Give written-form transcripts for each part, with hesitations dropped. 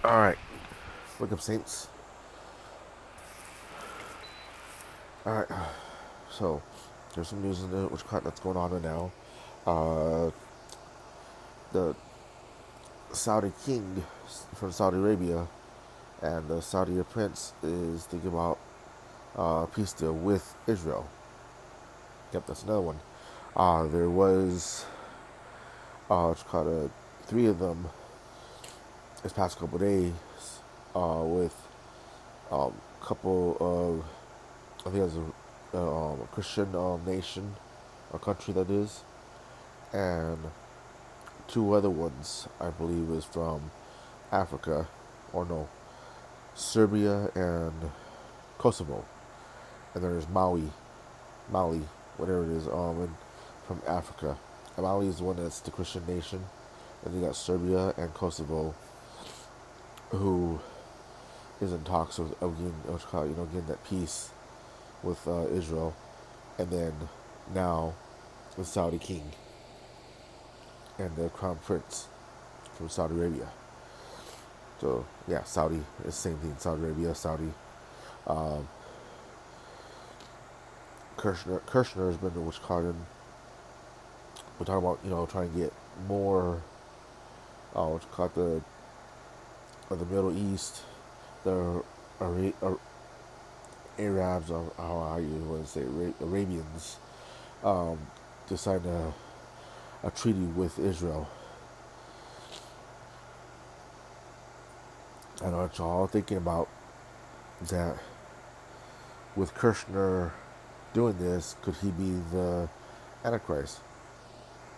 Alright, wake up, Saints. Alright, so there's some news in the that's going on right now. Uh, the Saudi king from Saudi Arabia and the Saudi prince is thinking about peace deal with Israel. Yep, that's another one. There was three of them this past couple of days with a couple of I think it was a Christian nation, a country that is, and two other ones I believe is from Africa, or no, Serbia and Kosovo, and there's Mali, whatever it is, from Africa. And Mali is the one that's the Christian nation, and you got Serbia and Kosovo, who is in talks of getting that peace with Israel, and then now the Saudi king and the crown prince from Saudi Arabia. So yeah, Saudi is the same thing. Saudi Arabia, Saudi. Um, Kirshner has been what's called in. We're talking about trying to get more. What's called the Middle East, the Arabs, or how you want to say Arabians, um, to sign a treaty with Israel. I know what y'all all thinking about that with Kirshner doing this, could he be the Antichrist?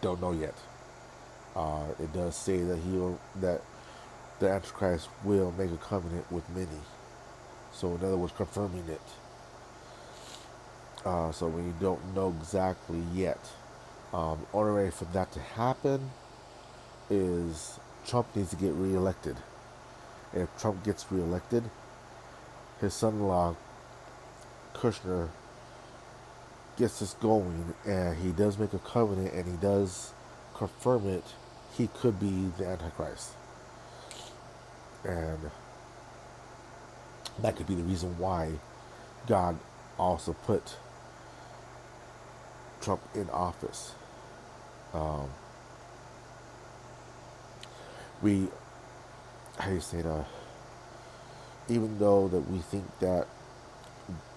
Don't know yet. It does say that the Antichrist will make a covenant with many. So in other words, confirming it. So we don't know exactly yet. Only way for that to happen is Trump needs to get reelected. And if Trump gets reelected, his son-in-law Kushner gets this going, and he does make a covenant, and he does confirm it, he could be the Antichrist. And that could be the reason why God also put Trump in office. We, how do you say that? Even though that we think that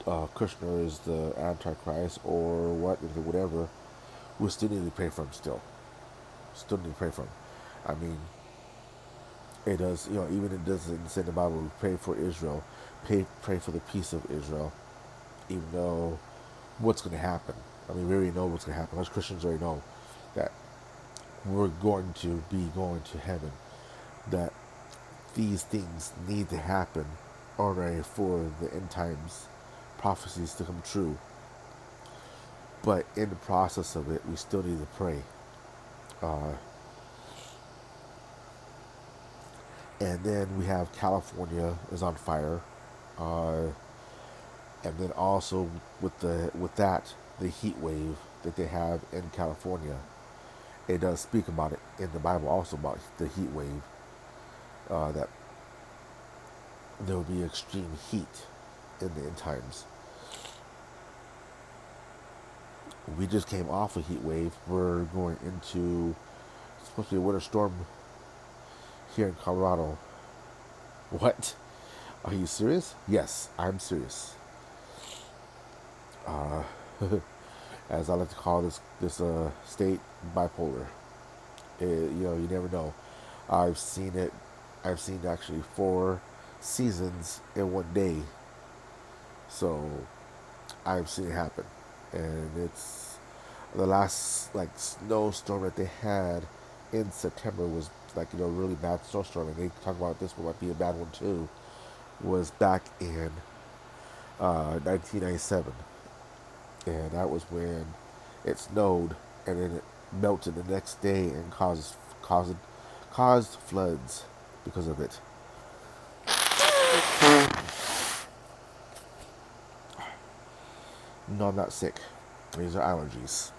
Kushner is the Antichrist or whatever, we still need to pray for him still. Still need to pray for him. I mean, it does, even it doesn't say in the Bible, we pray for Israel, pray for the peace of Israel, even though what's going to happen. I mean, we already know what's going to happen. Us Christians already know that we're going to be going to heaven, that these things need to happen already for the end times prophecies to come true. But in the process of it, we still need to pray. Uh, and then we have California is on fire. And then also with that the heat wave that they have in California, it does speak about it in the Bible also about the heat wave, that there will be extreme heat in the end times. We just came off a heat wave. We're going into it's supposed to be a winter storm here in Colorado. What? Are you serious? Yes, I'm serious. Uh, as I like to call this state, bipolar. You never know. I've seen it. I've seen actually 4 seasons in one day. So I've seen it happen, and it's the last like snowstorm that they had in September was like really bad snowstorm, and they talk about this one might be a bad one too. Was back in 1997, and that was when it snowed and then it melted the next day and caused floods because of it. No, I'm not sick. These are allergies.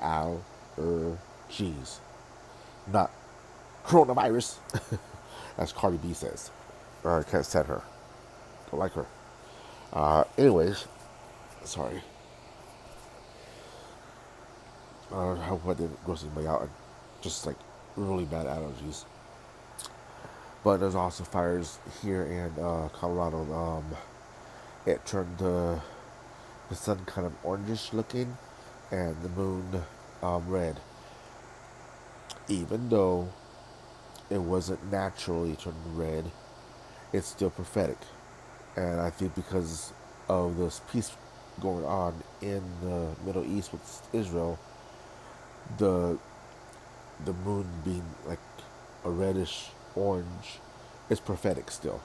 Allergies, not coronavirus. as Cardi B says. I can't stand her. Don't like her. Anyways, sorry. I hope I didn't gross anybody out. Just like really bad allergies. But there's also fires here in Colorado. It turned the sun kind of orangish looking, and the moon red. Even though it wasn't naturally turning red, it's still prophetic. And I think because of this peace going on in the Middle East with Israel, the the moon being like a reddish orange is prophetic still.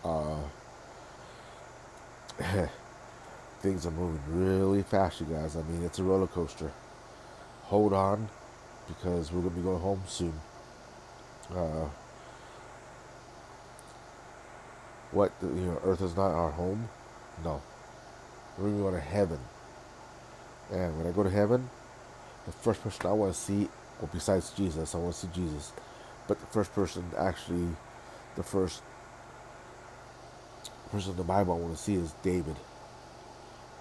Uh, things are moving really fast, you guys. I mean, it's a roller coaster. Hold on, because we're gonna be going home soon. Uh, Earth is not our home. No, we're gonna go to heaven. And when I go to heaven, the first person I want to see, well, besides Jesus, I want to see Jesus. But the first person, actually, the first person in the Bible I want to see is David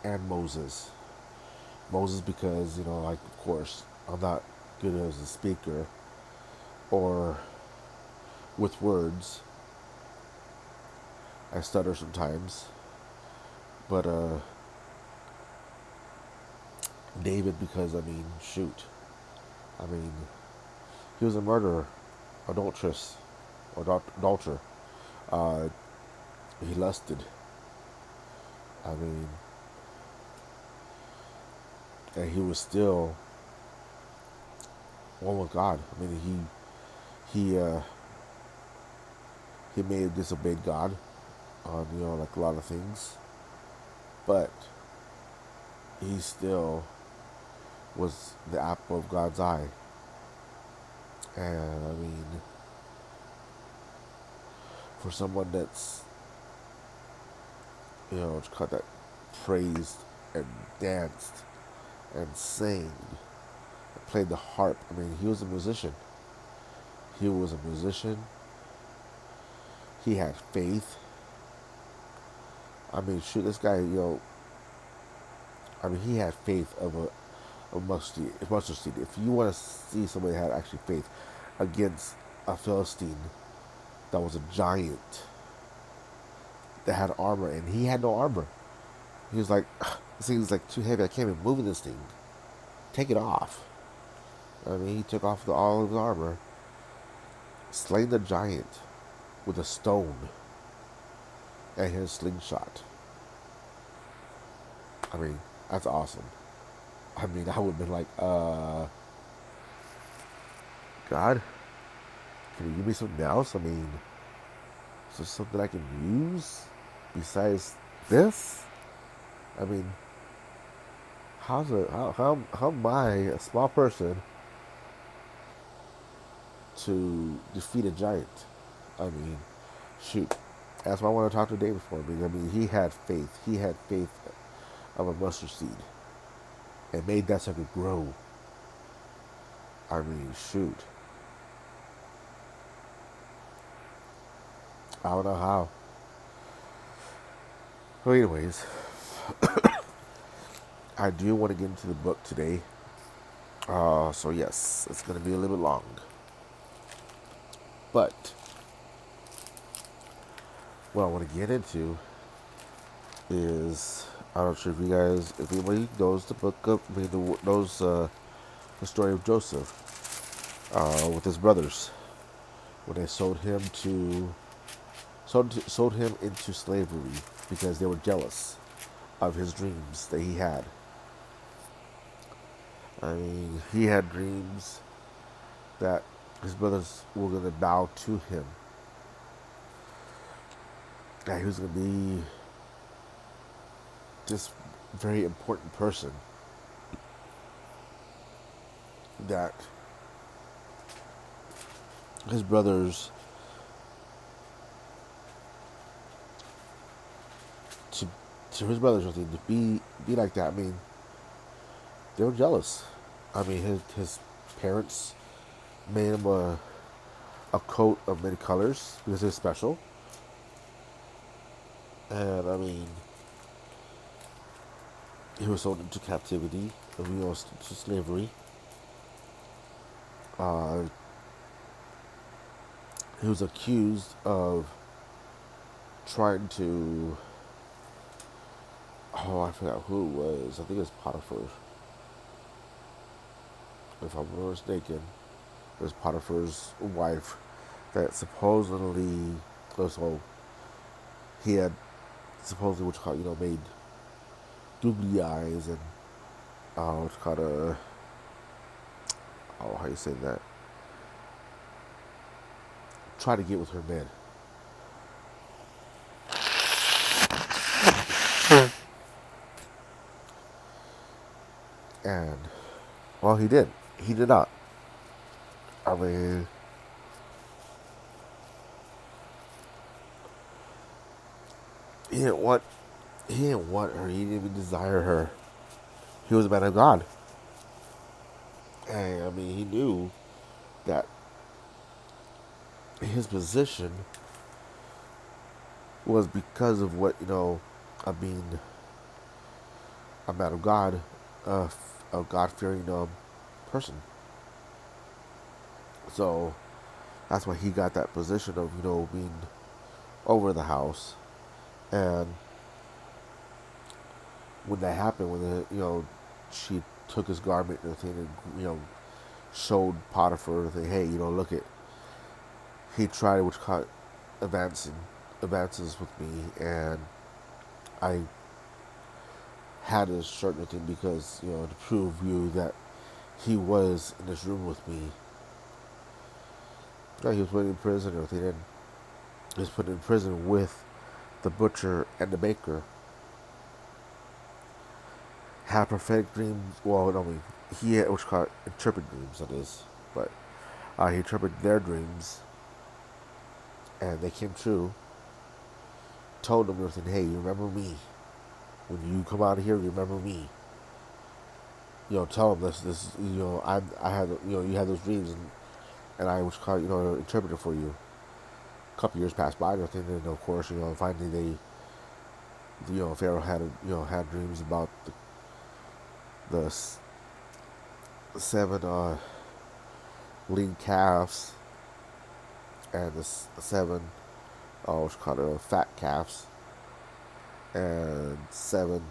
and Moses. Moses, because, like, of course, I'm not good as a speaker or with words. I stutter sometimes. But, David, because, I mean, shoot. I mean, he was a murderer, adulteress, or adulterer. Uh, he lusted. I mean, and he was still one with God. I mean, he may have disobeyed God on like a lot of things, but he still was the apple of God's eye. And I mean, for someone that's it's called that praised and danced and sang and played the harp. I mean, he was a musician. He was a musician. He had faith. I mean, shoot, this guy, I mean, he had faith of a mustard seed. If you want to see somebody that had actually faith against a Philistine that was a giant that had armor, and he had no armor. He was like, this thing is like too heavy. I can't even move this thing. Take it off. I mean, he took off all of his armor, slain the giant with a stone and his slingshot. I mean, that's awesome. I mean, I would have been like, God, can you give me something else? I mean, is there something I can use besides this? I mean, how am I, a small person, to defeat a giant? I mean, shoot. That's why I want to talk to David for, because I mean, he had faith. He had faith of a mustard seed and made that sucker grow. I mean, shoot. I don't know how. Well, anyways, I do want to get into the book today. So yes, it's going to be a little bit long. But what I want to get into is, I'm not sure if anybody knows the book of, knows the story of Joseph with his brothers when they sold him into slavery because they were jealous of his dreams that he had. I mean, he had dreams that his brothers were going to bow to him. That he was going to be this very important person. That his brothers, to his brothers, to be like that. I mean, they were jealous. I mean, his parents made him a coat of many colors because it's special. And I mean, he was sold into captivity, to slavery. Uh, he was accused of trying to, oh, I forgot who it was. I think it was Potiphar, if I'm not mistaken. It was Potiphar's wife that supposedly, so he had supposedly, which called, made googly eyes and, what's called how you say that? Try to get with her men. And, well, he did. He did not. I mean, he didn't want, he didn't want her. He didn't even desire her. He was a man of God. And, I mean, he knew that his position was because of what, I mean, a man of God, a God-fearing person. So that's why he got that position of, being over the house. And when that happened, when she took his garment and everything, and showed Potiphar, and hey, look at, he tried, which caught advances with me, and I had a certain thing because to prove you that he was in this room with me. Yeah, he was put in prison and everything, and he was put in prison with the butcher and the baker. Had prophetic dreams. Well, I mean, he had what's called interpret dreams. That is, but he interpreted their dreams, and they came true. Told them everything. Hey, remember me when you come out of here. Remember me. Tell them this. I had. You had those dreams, and I was called. Interpreted for you. A couple years passed by, and everything, and of course, finally Pharaoh had dreams about the seven lean calves and the seven what's called fat calves and seven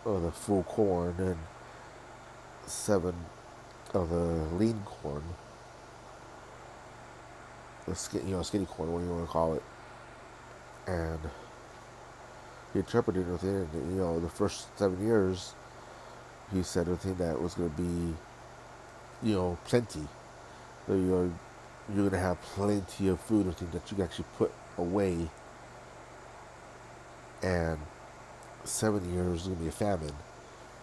of the full corn and seven of the lean corn, the skinny corn, what do you want to call it. And he interpreted everything, and the first 7 years he said everything that was going to be plenty. So you're going to have plenty of food or things that you can actually put away. And 7 years is going to be a famine.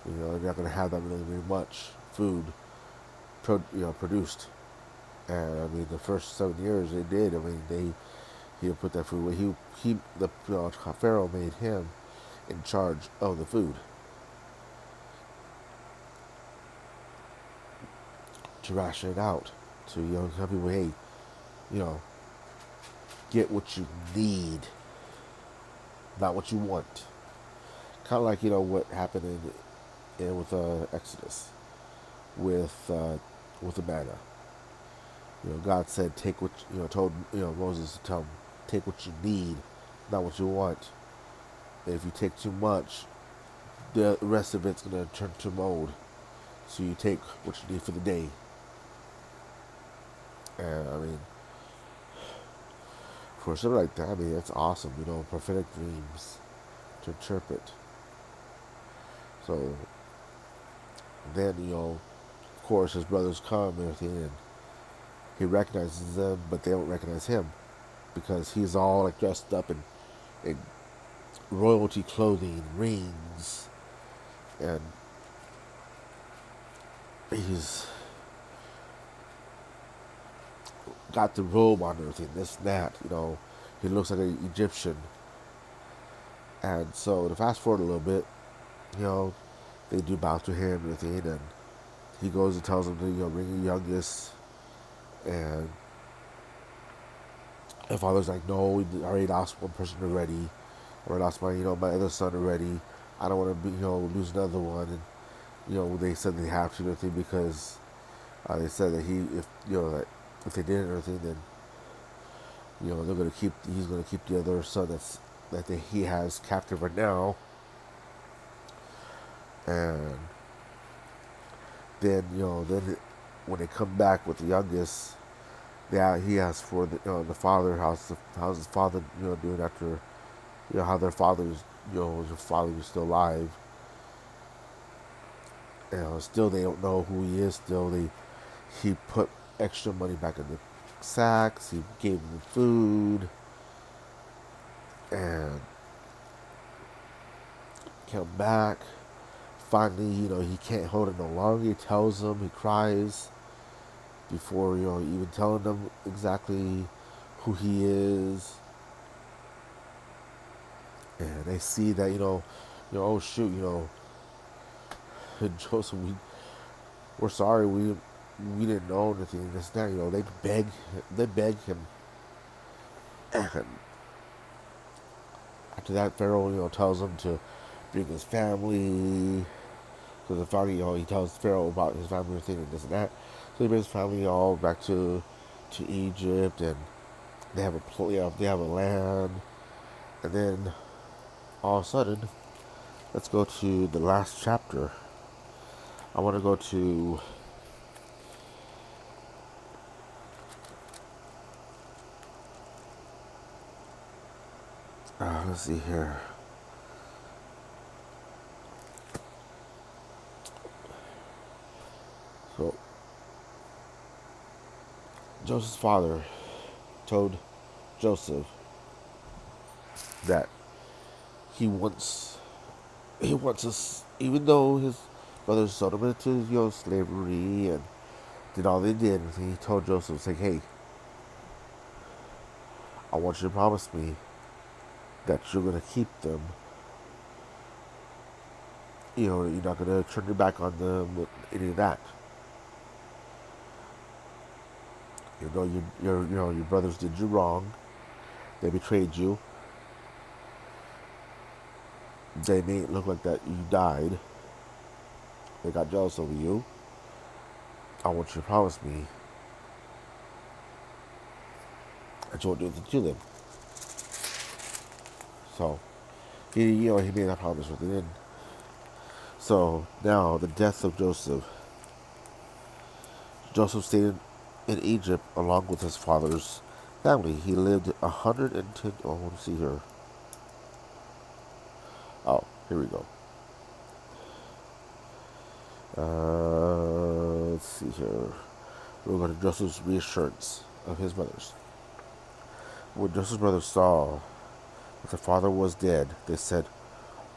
You're not going to have that really much food produced. And I mean, the first 7 years they did. I mean, he put that food away. The Pharaoh made him in charge of the food to ration it out to tell people, hey, get what you need, not what you want. Kind of like what happened with Exodus with the manna. God said, take what told Moses to tell him, take what you need, not what you want. And if you take too much, the rest of it's gonna turn to mold. So you take what you need for the day. And I mean, for something like that, I mean, that's awesome. Prophetic dreams to interpret. So then, of course, his brothers come and everything, and he recognizes them, but they don't recognize him because he's all like dressed up in royalty clothing, rings, and he's got the robe on and everything, this and that. He looks like an Egyptian. And so to fast forward a little bit, they do bow to him and everything, and he goes and tells them to bring the youngest, and And father's like, no, we already lost one person already. I already lost my, my other son already. I don't want to be, lose another one. And, they said they have to do everything because they said that that if they did everything, then, he's going to keep the other son he has captive right now. And then, when they come back with the youngest, yeah, he asks for the father. How's his father doing after how their father's his father is still alive. Still they don't know who he is. Still he put extra money back in the sacks. He gave them food and came back. Finally, he can't hold it no longer. He tells them, he cries before even telling them exactly who he is. And they see that oh shoot, Joseph, we're sorry, we didn't know anything. This that they beg him. And after that, Pharaoh tells him to bring his family. Because the family, he tells Pharaoh about his family and thing and this and that. So he brings his family all back to Egypt, and they have a land. And then all of a sudden, let's go to the last chapter. I want to go to let's see here. So Joseph's father told Joseph that he wants us, even though his brothers sold him into slavery and did all they did. He told Joseph, like, hey, I want you to promise me that you're gonna keep them. You're not gonna turn your back on them with any of that. You know your brothers did you wrong. They betrayed you. They made it look like that you died. They got jealous over you. I want you to promise me that you won't do anything to them. So he made that promise with them. So now the death of Joseph. Joseph stayed in Egypt along with his father's family. He lived 110. Oh, let's see here. Oh, here we go. Let's see here. We're going to Joseph's reassurance of his brothers. When Joseph's brothers saw that the father was dead, they said,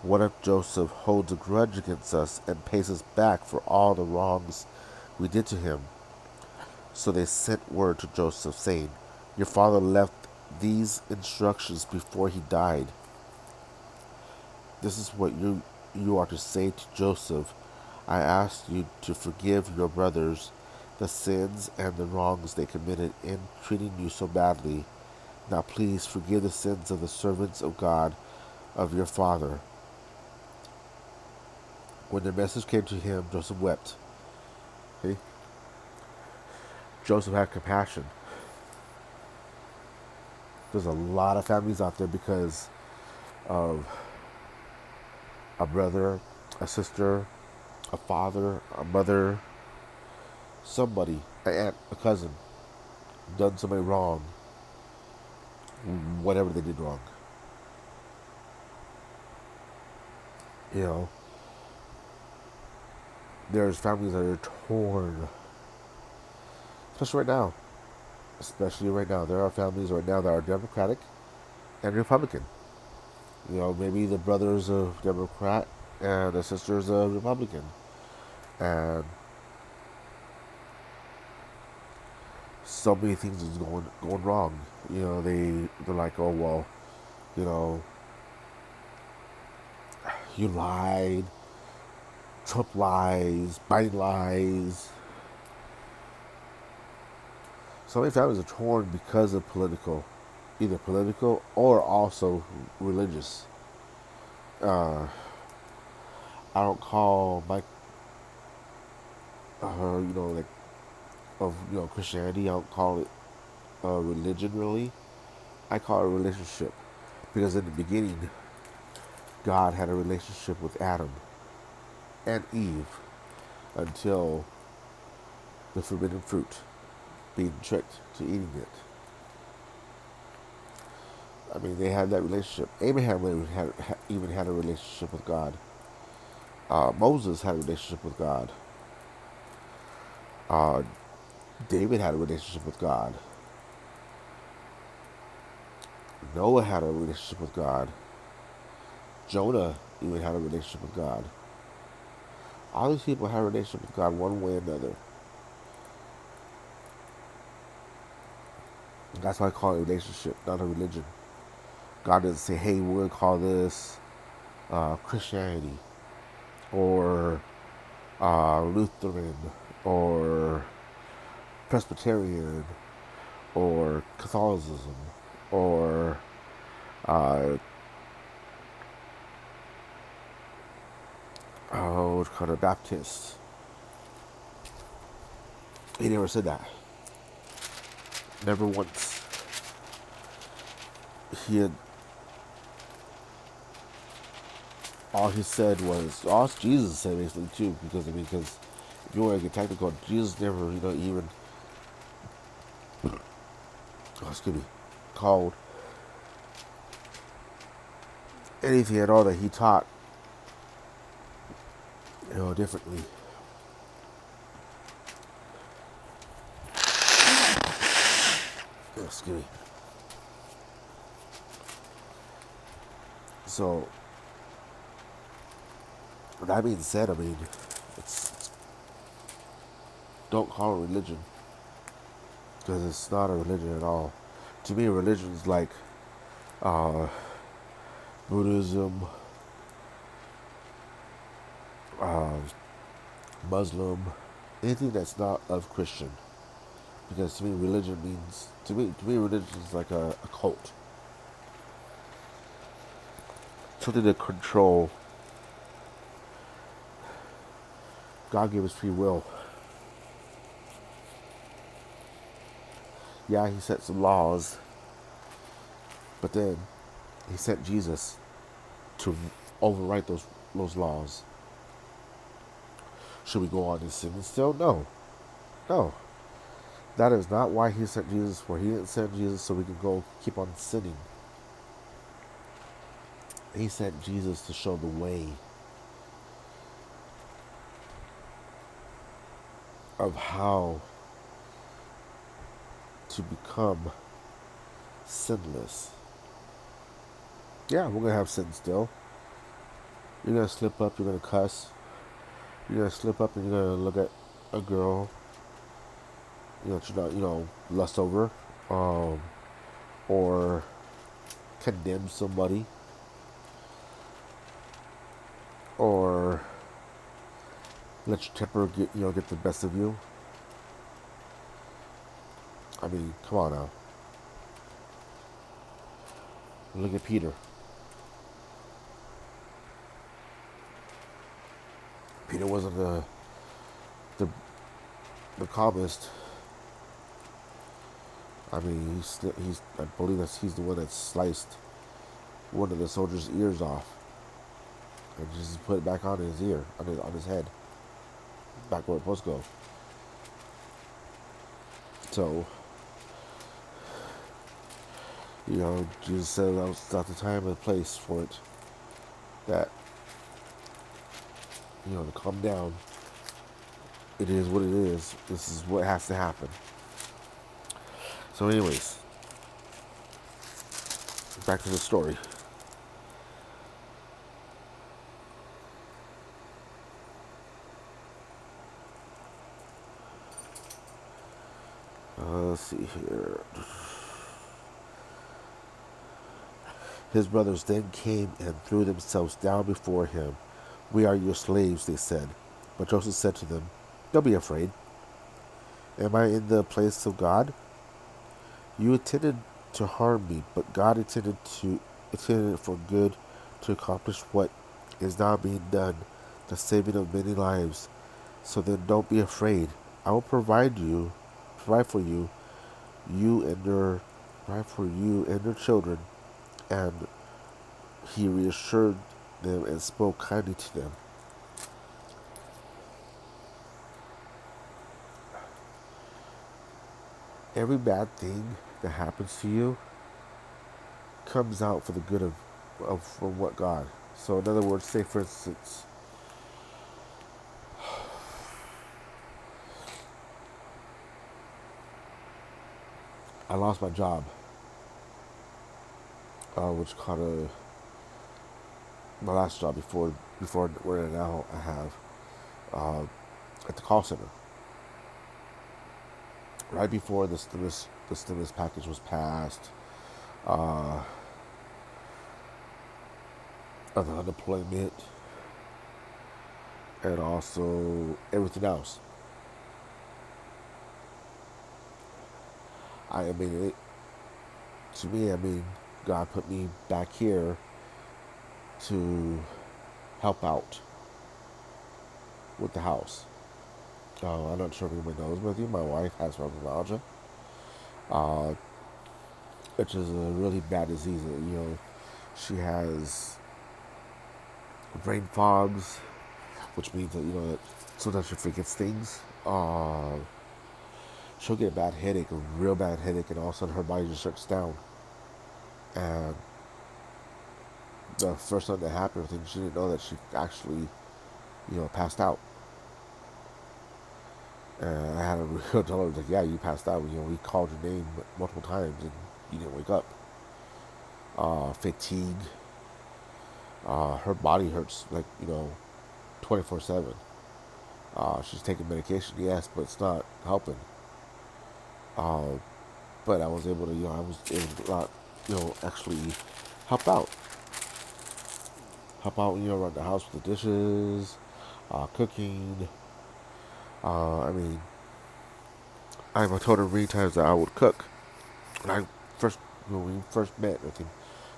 what if Joseph holds a grudge against us and pays us back for all the wrongs we did to him? So they sent word to Joseph, saying, your father left these instructions before he died. This is what you are to say to Joseph. I asked you to forgive your brothers the sins and the wrongs they committed in treating you so badly. Now please forgive the sins of the servants of God, of your father. When the message came to him, Joseph wept. See? Joseph had compassion. There's a lot of families out there because of a brother, a sister, a father, a mother, somebody, an aunt, a cousin, done somebody wrong, whatever they did wrong. There's families that are torn, especially right now. Especially right now, there are families right now that are Democratic and Republican. Maybe the brother's a Democrat and the sister's a Republican, and so many things is going wrong. They're like, oh well, you know, you lied, Trump lies, Biden lies. So many families are torn because of political. either political or also religious. Uh, I don't call my, like of Christianity. I don't call it religion really. I call it a relationship because in the beginning, God had a relationship with Adam and Eve until the forbidden fruit, being tricked to eating it. I mean, they had that relationship. Abraham even had a relationship with God. Moses had a relationship with God. Uh, David had a relationship with God. Noah had a relationship with God. Jonah even had a relationship with God. All these people had a relationship with God one way or another. That's why I call it a relationship, not a religion. God doesn't say, hey, we're going to call this Christianity or Lutheran or Presbyterian or Catholicism or what's called a Baptist. He never said that. Never once. He had, all he said was, all Jesus said basically too, because if you want to get technical, Jesus never, even, excuse me, called anything at all that he taught, differently. Excuse me. So, that being said, I mean, don't call it religion because it's not a religion at all. To me, religion is like uh, Buddhism, uh, Muslim, anything that's not of Christian. Because to me, religion means to me, religion is like a cult, something to control. God gave us free will. Yeah, He set some laws, but then He sent Jesus to overwrite those laws. Should we go on and sin still? No, no. That is not why He sent Jesus for. He didn't send Jesus so we can go keep on sinning. He sent Jesus to show the way of how to become sinless. Yeah, we're gonna have sin still. You're gonna slip up. You're gonna cuss. You're gonna slip up and you're gonna look at a girl. That you're not, lust over, or condemn somebody, or let your temper get the best of you. I mean, come on now. Look at Peter. Peter wasn't the the calmest. I mean, he's I believe he's the one that sliced one of the soldiers' ears off and just put it back on his ear, on his head, back where it was supposed to go. So, Jesus said that was not the time and place for it. That, to calm down. It is what it is. This is what has to happen. So, anyways, back to the story. Let's see here. His brothers then came and threw themselves down before him. We are your slaves, they said. But Joseph said to them, don't be afraid. Am I in the place of God? You intended to harm me, but God intended it for good, to accomplish what is now being done, the saving of many lives. So then don't be afraid. I will provide for you, you and your provide for you and your children. And he reassured them and spoke kindly to them. Every bad thing that happens to you comes out for the good of from what God. So in other words, say for instance, I lost my job, which caught my last job before where now I have uh, at the call center. Right before the stimulus package was passed, uh, of the unemployment, and also everything else. I mean, to me, I mean, God put me back here to help out with the house. I'm not sure if anybody knows with you. My wife has fibromyalgia, uh, which is a really bad disease. She has brain fogs, which means that that sometimes she forgets things. She'll get a bad headache, a real bad headache, and all of a sudden her body just shuts down. And the first time that happened, I think she didn't know that she actually, passed out. And I had to real tell her, like, yeah, you passed out. We called your name multiple times and you didn't wake up. Fatigue. Her body hurts, like, 24/7. She's taking medication, yes, but it's not helping. Uh, but I was able to, I was able to, actually help out. Help out, around the house with the dishes, cooking. I mean, I told her many times that I would cook. When I first, when we first met, I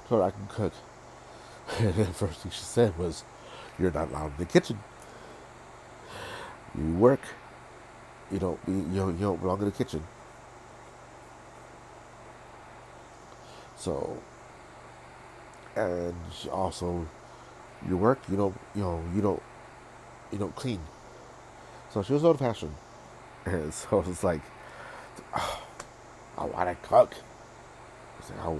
told her I can cook. And the first thing she said was, "You're not allowed in the kitchen. You work. You don't belong in the kitchen." So, and also, you work. You don't clean. So she was old fashioned, and so it was like, I want to cook. I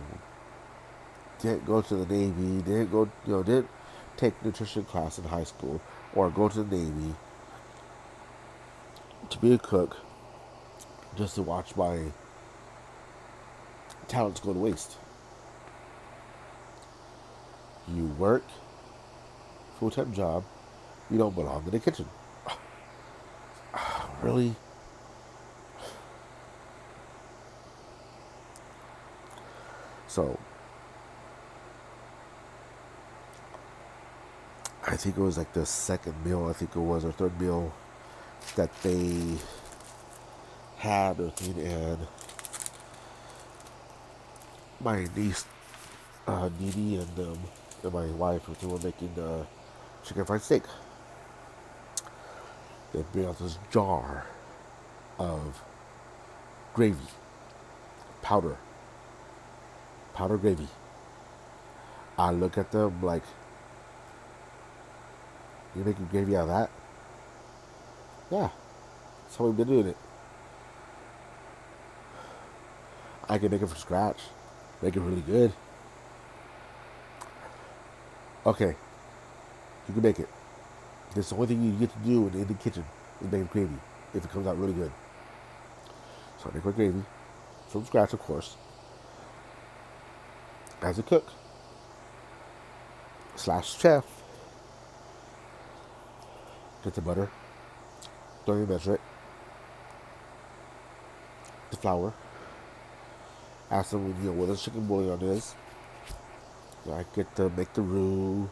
didn't go to the Navy. Didn't take nutrition class in high school, or go to the Navy to be a cook, just to watch my talents go to waste. You work, full time job. You don't belong in the kitchen. Really? So I think it was like the second meal, I think it was, or third meal that they had or thing, and my niece, Nene, and my wife, they were making chicken fried steak. They bring out this jar of gravy, powder, powder gravy. I look at them like, "You making gravy out of that?" Yeah, that's how we've been doing it. I can make it from scratch, make it really good. Okay, you can make it. That's the only thing you get to do in the kitchen is make gravy if it comes out really good. So I make my gravy from scratch, of course, as a cook slash chef. Get the butter, don't even measure it, the flour. Ask them what the chicken bouillon is. I get to make the roux.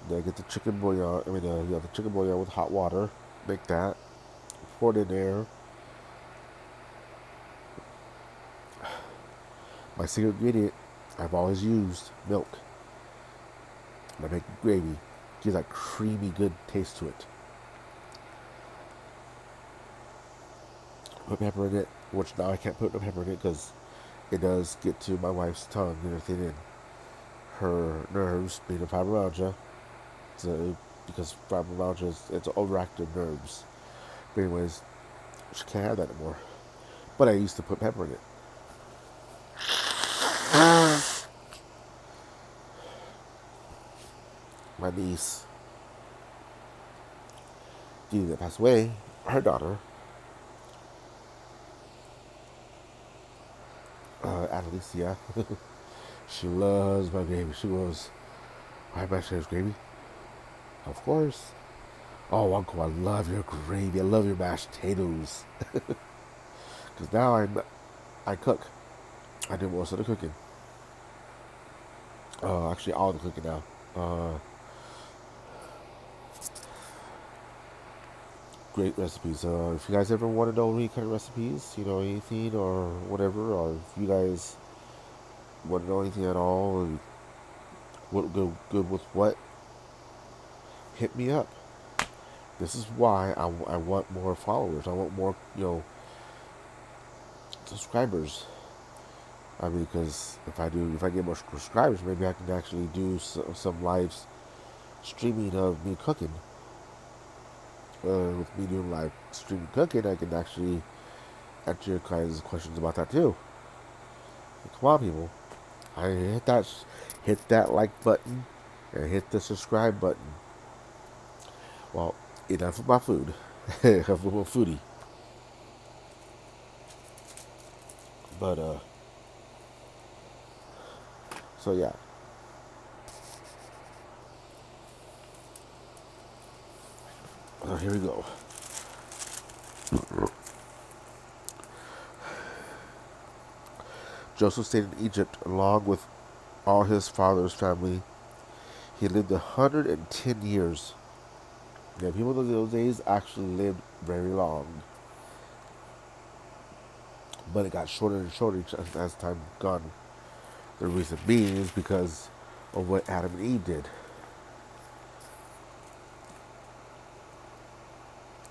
Then I get the chicken bouillon. The chicken bouillon with hot water. Make that. Pour it in there. My secret ingredient I've always used milk. When I make gravy, gives that creamy, good taste to it. Put pepper in it, which now I can't put no pepper in it because it does get to my wife's tongue and everything in her nerves, being a fibromyalgia. So, because fibromyalgia is it's overactive nerves. But anyways, she can't have that anymore. But I used to put pepper in it. My niece, Dee, that passed away, her daughter, Annalise, yeah, she loves my gravy. She goes, "Why my share gravy?" Of course. Oh, Uncle, I love your gravy. I love your mashed potatoes. Because now I cook. I do most of the cooking. Actually, all the cooking now. Great recipes. If you guys ever want to know any kind of recipes, anything or whatever, or if you guys want to know anything at all, and what good with what, hit me up. This is why I want more followers. I want more, subscribers. I mean, because if I get more subscribers, maybe I can actually do some live streaming of me cooking. With me doing live streaming cooking, I can actually answer your guys' questions about that too. Come on, people! I hit that like button, and hit the subscribe button. Well, enough of my food. Enough of my foodie. But so yeah. Here we go. Joseph stayed in Egypt along with all his father's family. He lived 110 years. Yeah, people in those days actually lived very long. But it got shorter and shorter as time gone. The reason being is because of what Adam and Eve did.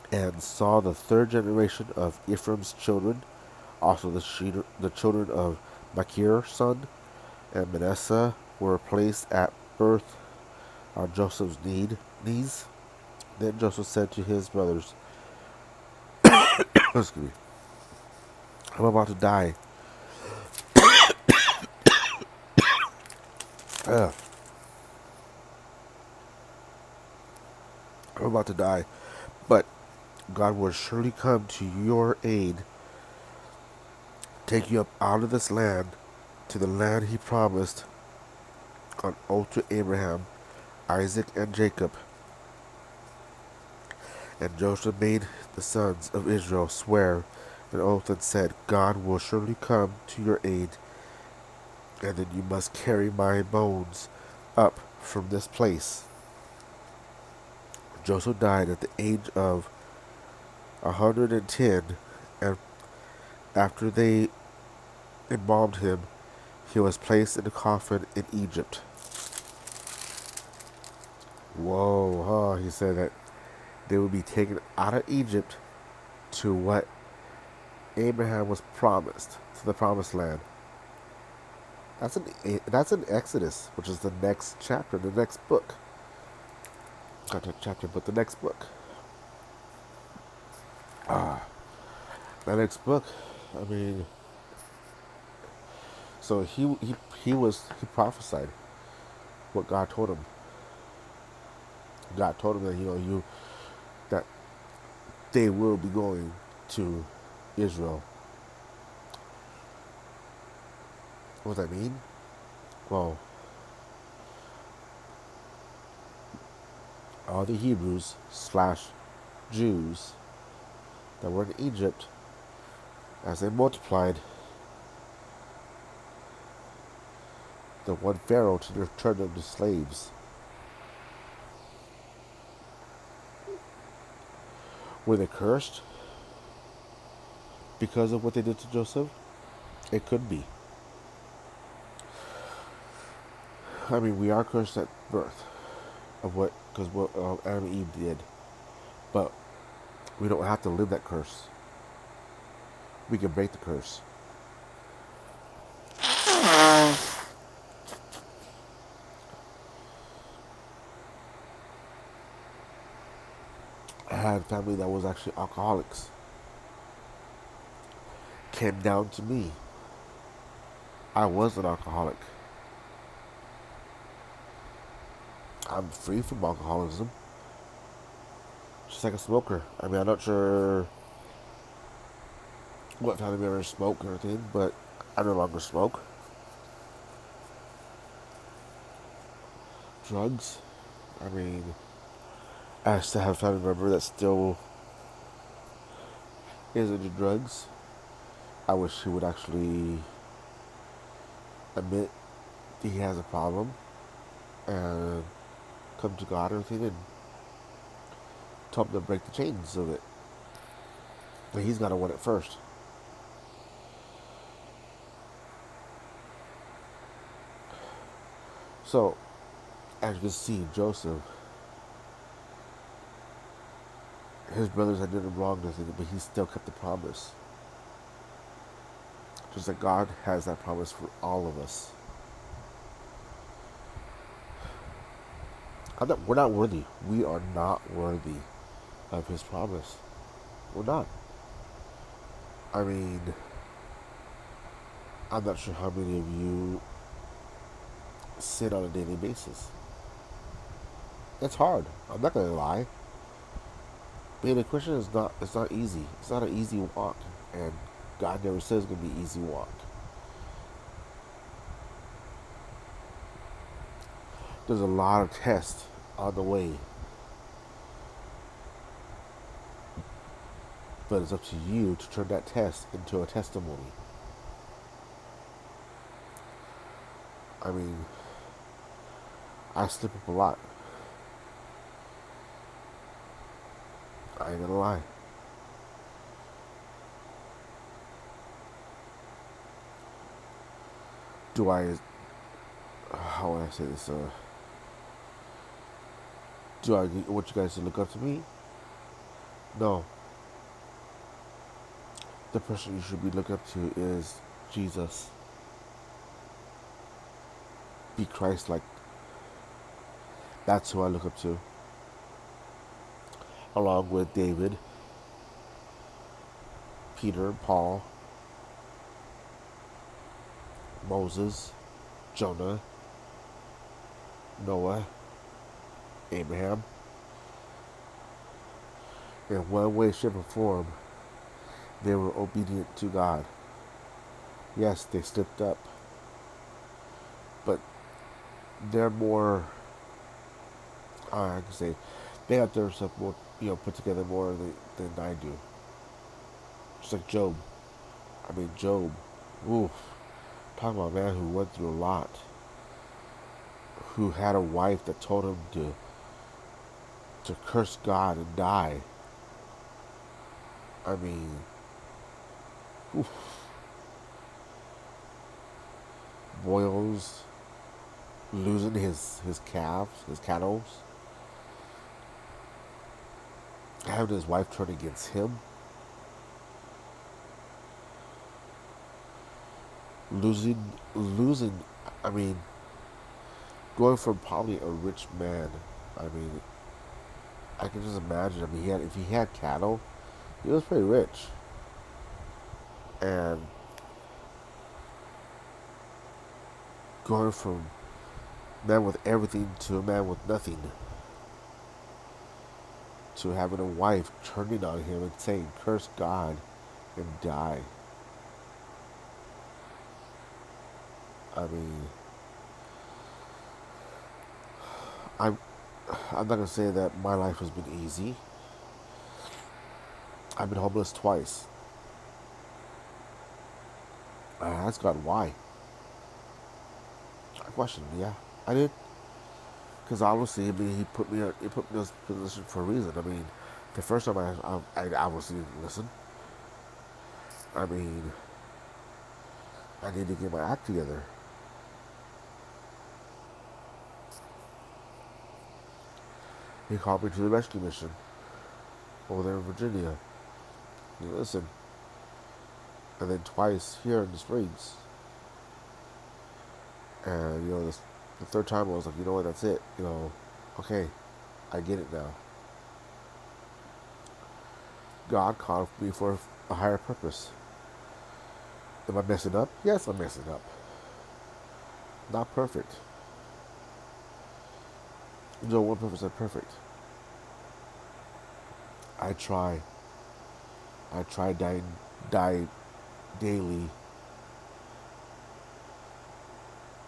And saw the third generation of Ephraim's children, also the children of Machir's son, and Manasseh were placed at birth on Joseph's knees. Then Joseph said to his brothers, excuse me, I'm about to die. Ugh. I'm about to die. But God will surely come to your aid, take you up out of this land to the land he promised on oath to Abraham, Isaac, and Jacob. And Joseph made the sons of Israel swear an oath and said, God will surely come to your aid, and then you must carry my bones up from this place. Joseph died at the age of 110, and after they embalmed him, he was placed in a coffin in Egypt. Whoa, he said that they would be taken out of Egypt to what Abraham was promised, to the promised land. That's in Exodus, which is the next chapter, the next book. Not that chapter, but the next book. The next book. I mean, so he prophesied what God told him. God told him that that they will be going to Israel. What does that mean? Well, all the Hebrews / Jews that were in Egypt, as they multiplied, the one Pharaoh to return them to slaves. Were they cursed because of what they did to Joseph? It could be. I mean, we are cursed at birth of what, because what Adam and Eve did, but we don't have to live that curse. We can break the curse. I had family that was actually alcoholics. Came down to me. I was an alcoholic. I'm free from alcoholism. Just like a smoker. I mean, I'm not sure what time I ever smoked or anything, but I no longer smoke. Drugs. I mean, I still have a family member that still is into drugs. I wish he would actually admit he has a problem and come to God or anything and tell him to break the chains of it. But he's got to want it first. So, as you can see, Joseph, his brothers had done him wrong, nothing, but he still kept the promise. Just like God has that promise for all of us. We're not worthy. We are not worthy of his promise. We're not. I mean, I'm not sure how many of you sin on a daily basis. It's hard. I'm not gonna lie. Being a Christian is not. It's not easy. It's not an easy walk, and God never says it's gonna be an easy walk. There's a lot of tests on the way, but it's up to you to turn that test into a testimony. I mean, I slip up a lot. I ain't gonna lie. Do I? How would I say this? Do I want you guys to look up to me? No. The person you should be looking up to is Jesus. Be Christ-like. That's who I look up to. Along with David, Peter, Paul, Moses, Jonah, Noah, Abraham. In one way, shape, or form, they were obedient to God. Yes, they slipped up, but they're more, I can say, they have their stuff more, put together more than I do. Just like Job. I mean, Job, oof, talking about a man who went through a lot, who had a wife that told him to curse God and die. I mean, oof. Boils, losing his calves, his cattle, having his wife turn against him, losing. I mean, going from probably a rich man. I mean, I can just imagine. I mean, if he had cattle, he was pretty rich, and going from a man with everything to a man with nothing, to having a wife turning on him and saying, "Curse God and die." I mean, I'm I'm not gonna say that my life has been easy. I've been homeless twice. I asked God why. I questioned, yeah, I did, because obviously, I mean, he put me in this position for a reason. I mean, the first time I obviously didn't listen. I mean, I need to get my act together. He called me to the rescue mission over there in Virginia. You listen, and then twice here in the Springs. And the third time I was like, you know what, that's it. Okay, I get it now. God called me for a higher purpose. Am I messing up? Yes, I'm messing up. Not perfect. No one percent perfect. I try. I try die daily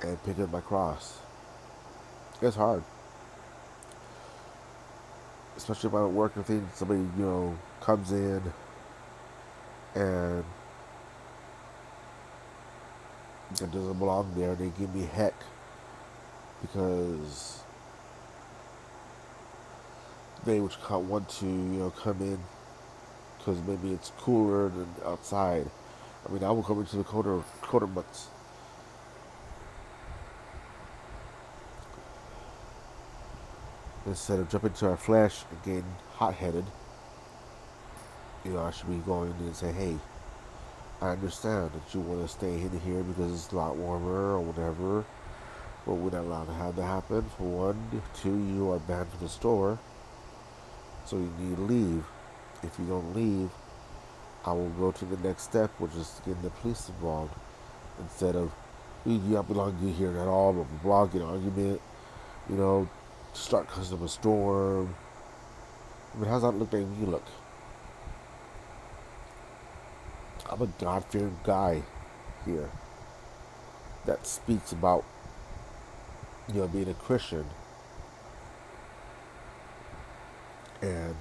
and pick up my cross. It's hard, especially if I'm at work and things. Somebody comes in and it doesn't belong there. They give me heck because they would want to come in because maybe it's cooler than outside. I mean, I will come into the colder months. Instead of jumping to our flesh and getting hot-headed, I should be going in and say, hey, I understand that you want to stay in here because it's a lot warmer or whatever, but we're not allowed to have that happen. For one, two, you are banned from the store, so you need to leave. If you don't leave, I will go to the next step, which is getting the police involved. Instead of, you don't belong here at all, blah, blah, blah, get an argument, start causing them a storm. I mean, how's that look like when you look? I'm a God-fearing guy here that speaks about, being a Christian. And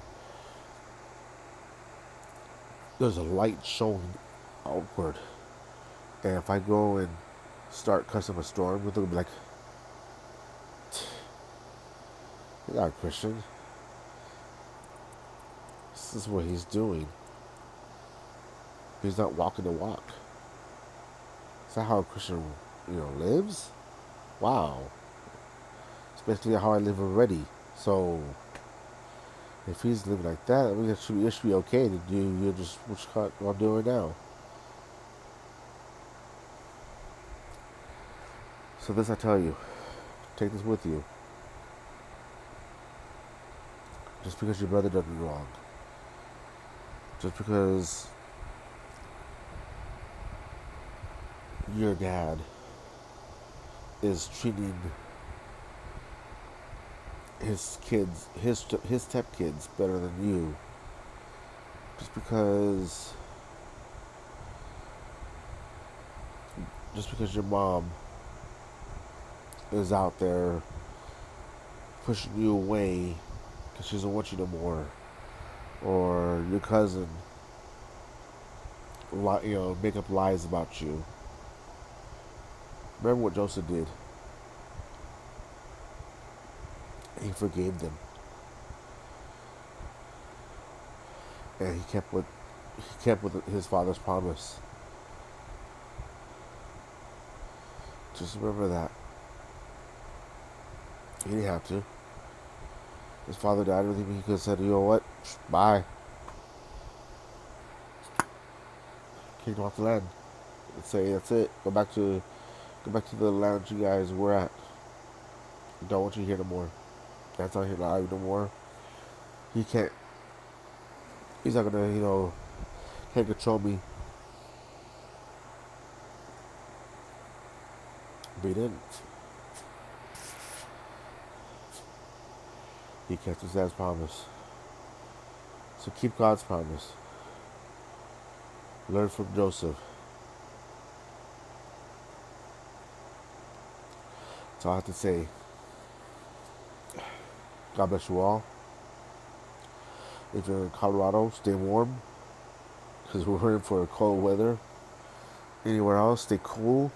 there's a light showing outward. And if I go and start cussing a storm, they'll be like, you're not a Christian. This is what he's doing. He's not walking the walk. Is that how a Christian, lives? Wow. Especially how I live already. So, if he's living like that, I mean, it should be okay to do just what I'm doing now. So this I tell you, take this with you. Just because your brother does me wrong, just because your dad is treating his kids, his stepkids better than you, just because your mom is out there pushing you away because she doesn't want you no more, or your cousin, make up lies about you. Remember what Joseph did? He forgave them, and he kept with his father's promise. Just remember that. He didn't have to. His father died. I don't think he could have said, you know what? Bye. Kicked him off the land. And say, that's it. Go back to the land you guys were at. Don't want you here no more. That's not here alive no more. He can't. He's not gonna, can't control me. But he didn't. He kept his dad's promise. So keep God's promise. Learn from Joseph. That's all I have to say. God bless you all. If you're in Colorado, stay warm, because we're in for cold weather. Anywhere else, stay cool.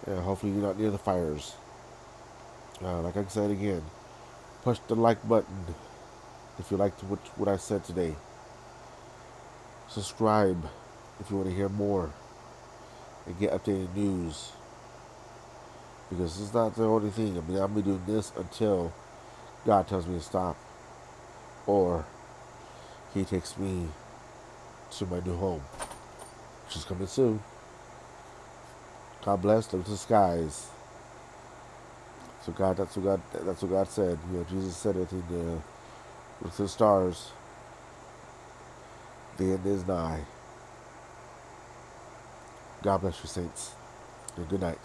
And hopefully you're not near the fires. Like I said again, push the like button if you liked what I said today. Subscribe if you want to hear more and get updated news. Because it's not the only thing. I mean, I'll be doing this until God tells me to stop, or He takes me to my new home, which is coming soon. God bless. Look to the skies. So God, that's what God said. Jesus said it in the look to the stars. The end is nigh. God bless you, saints, and good night.